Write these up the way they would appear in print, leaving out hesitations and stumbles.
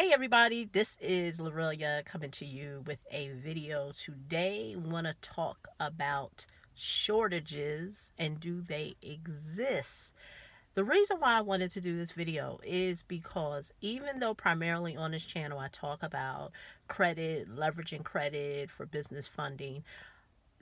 Hey everybody, this is Lorelia coming to you with a video today. Want to talk about shortages and do they exist? The reason why I wanted to do this video is because even though primarily on this channel I talk about credit, leveraging credit for business funding,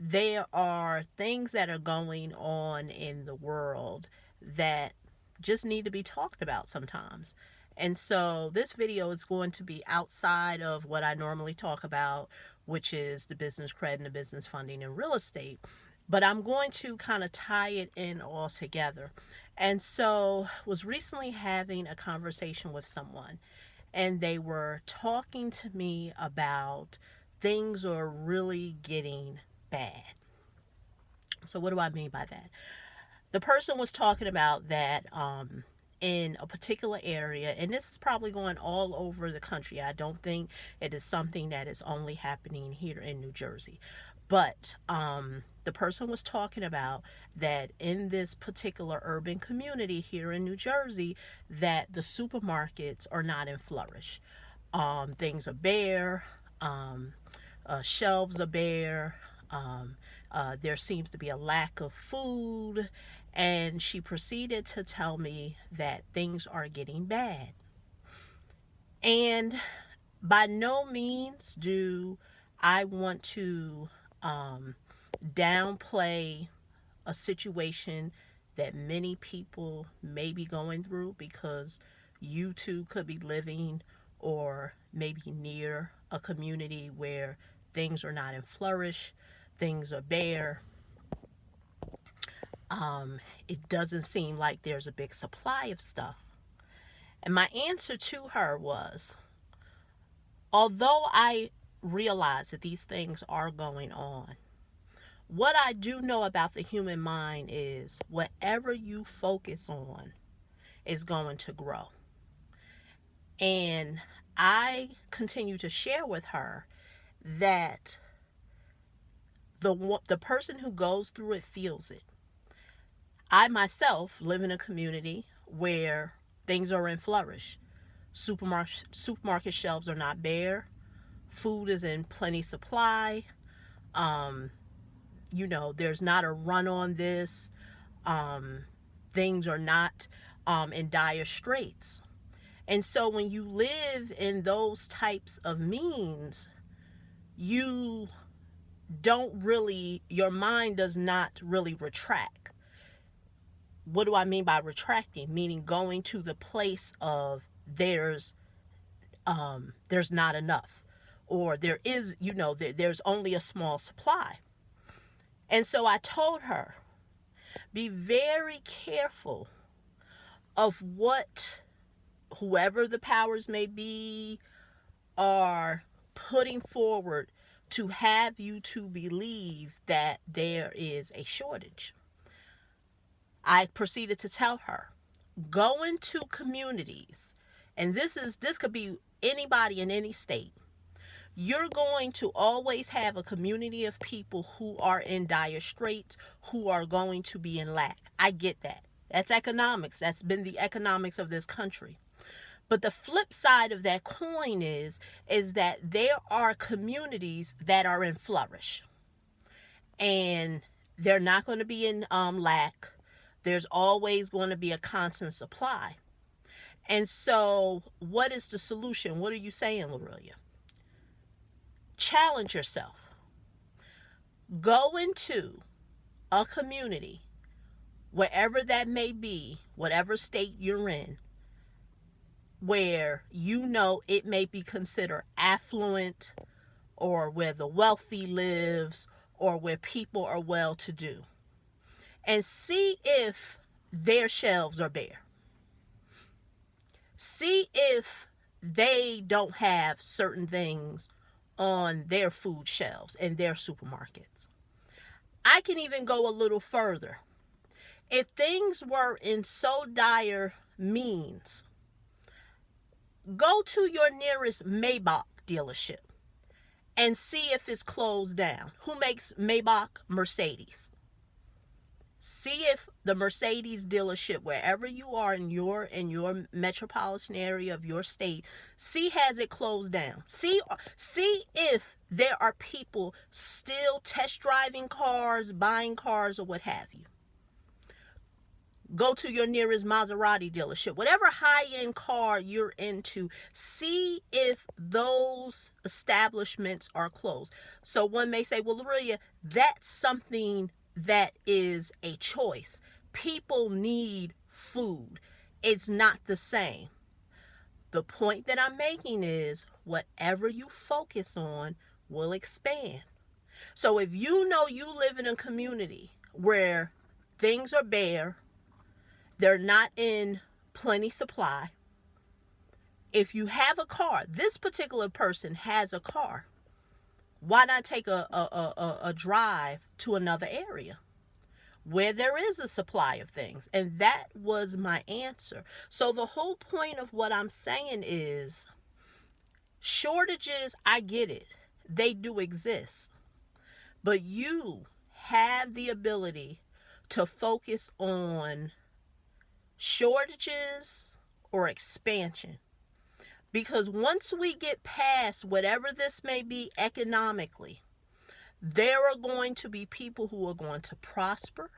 there are things that are going on in the world that just need to be talked about sometimes. And so this video is going to be outside of what I normally talk about, which is the business credit and the business funding and real estate. But I'm going to kind of tie it in all together. And so was recently having a conversation with someone, and they were talking to me about things are really getting bad. So what do I mean by that? The person was talking about that in a particular area, and this is probably going all over the country. I don't think it is something that is only happening here in New Jersey. But the person was talking about that in this particular urban community here in New Jersey, that the supermarkets are not in flourish. Things are bare. Shelves are bare. There seems to be a lack of food. And she proceeded to tell me that things are getting bad. And by no means do I want to downplay a situation that many people may be going through, because you too could be living or maybe near a community where things are not in flourish, things are bare. It doesn't seem like there's a big supply of stuff. And my answer to her was, although I realize that these things are going on, what I do know about the human mind is whatever you focus on is going to grow. And I continue to share with her that the person who goes through it feels it. I myself live in a community where things are in flourish. Supermarket shelves are not bare. Food is in plenty supply. Um, there's not a run on this. Things are not in dire straits. And so when you live in those types of means, you don't really, your mind does not really retract. What do I mean by retracting? Meaning going to the place of there's not enough, or there is, there's only a small supply. And so I told her, be very careful of what whoever the powers may be are putting forward to have you to believe that there is a shortage. I proceeded to tell her, go into communities, and this could be anybody in any state. You're going to always have a community of people who are in dire straits, who are going to be in lack. I get that. That's economics. That's been the economics of this country. But the flip side of that coin is that there are communities that are in flourish, and they're not going to be in lack. There's always going to be a constant supply. And so what is the solution? What are you saying, Lorelia? Challenge yourself. Go into a community, wherever that may be, whatever state you're in, where you know it may be considered affluent, or where the wealthy lives, or where people are well-to-do, and see if their shelves are bare. See if they don't have certain things on their food shelves in their supermarkets. I can even go a little further. If things were in so dire means, go to your nearest Maybach dealership and see if it's closed down. Who makes Maybach? Mercedes. See if the Mercedes dealership, wherever you are in your metropolitan area of your state, see has it closed down. See if there are people still test driving cars, buying cars, or what have you. Go to your nearest Maserati dealership, whatever high-end car you're into, see if those establishments are closed. So one may say, well, Lorelia, that's something that is a choice. People need food. It's not the same. The point that I'm making is whatever you focus on will expand. So if you know you live in a community where things are bare, they're not in plenty supply. If you have a car, this particular person has a car, why not take a drive to another area where there is a supply of things? And that was my answer. So the whole point of what I'm saying is shortages, I get it. They do exist. But you have the ability to focus on shortages or expansion. Because once we get past whatever this may be economically, there are going to be people who are going to prosper,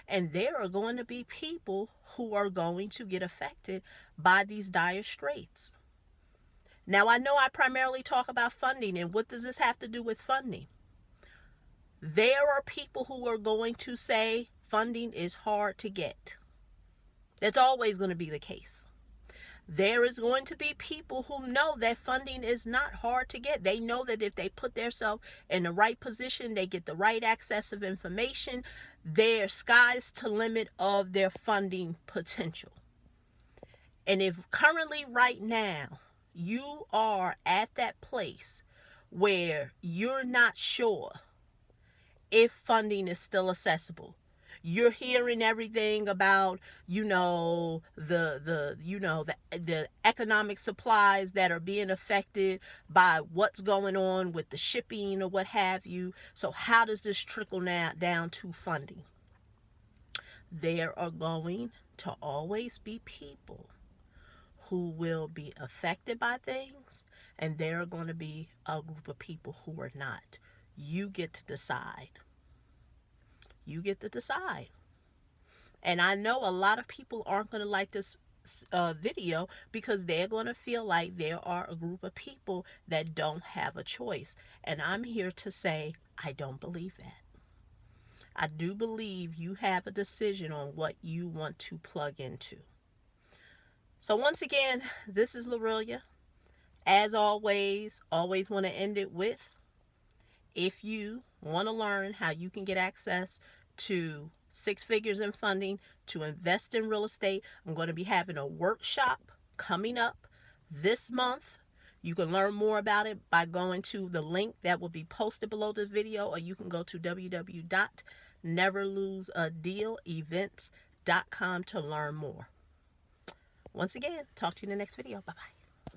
and there are going to be people who are going to get affected by these dire straits. Now, I know I primarily talk about funding, and what does this have to do with funding? There are people who are going to say funding is hard to get. That's always going to be the case. There is going to be people who know that funding is not hard to get. They know that if they put themselves in the right position, they get the right access of information, their sky's the limit of their funding potential. And if currently right now you are at that place where you're not sure if funding is still accessible, you're hearing everything about, the economic supplies that are being affected by what's going on with the shipping or what have you. So how does this trickle now down to funding? There are going to always be people who will be affected by things, and there are going to be a group of people who are not. You get to decide. You get to decide. And I know a lot of people aren't going to like this video because they're going to feel like there are a group of people that don't have a choice. And I'm here to say I don't believe that. I do believe you have a decision on what you want to plug into. So once again, this is Lorelia. As always want to end it with, if you want to learn how you can get access to 6 figures in funding to invest in real estate, I'm going to be having a workshop coming up this month. You can learn more about it by going to the link that will be posted below this video, or you can go to www.neverloseadealevents.com to learn more. Once again, talk to you in the next video. Bye-bye.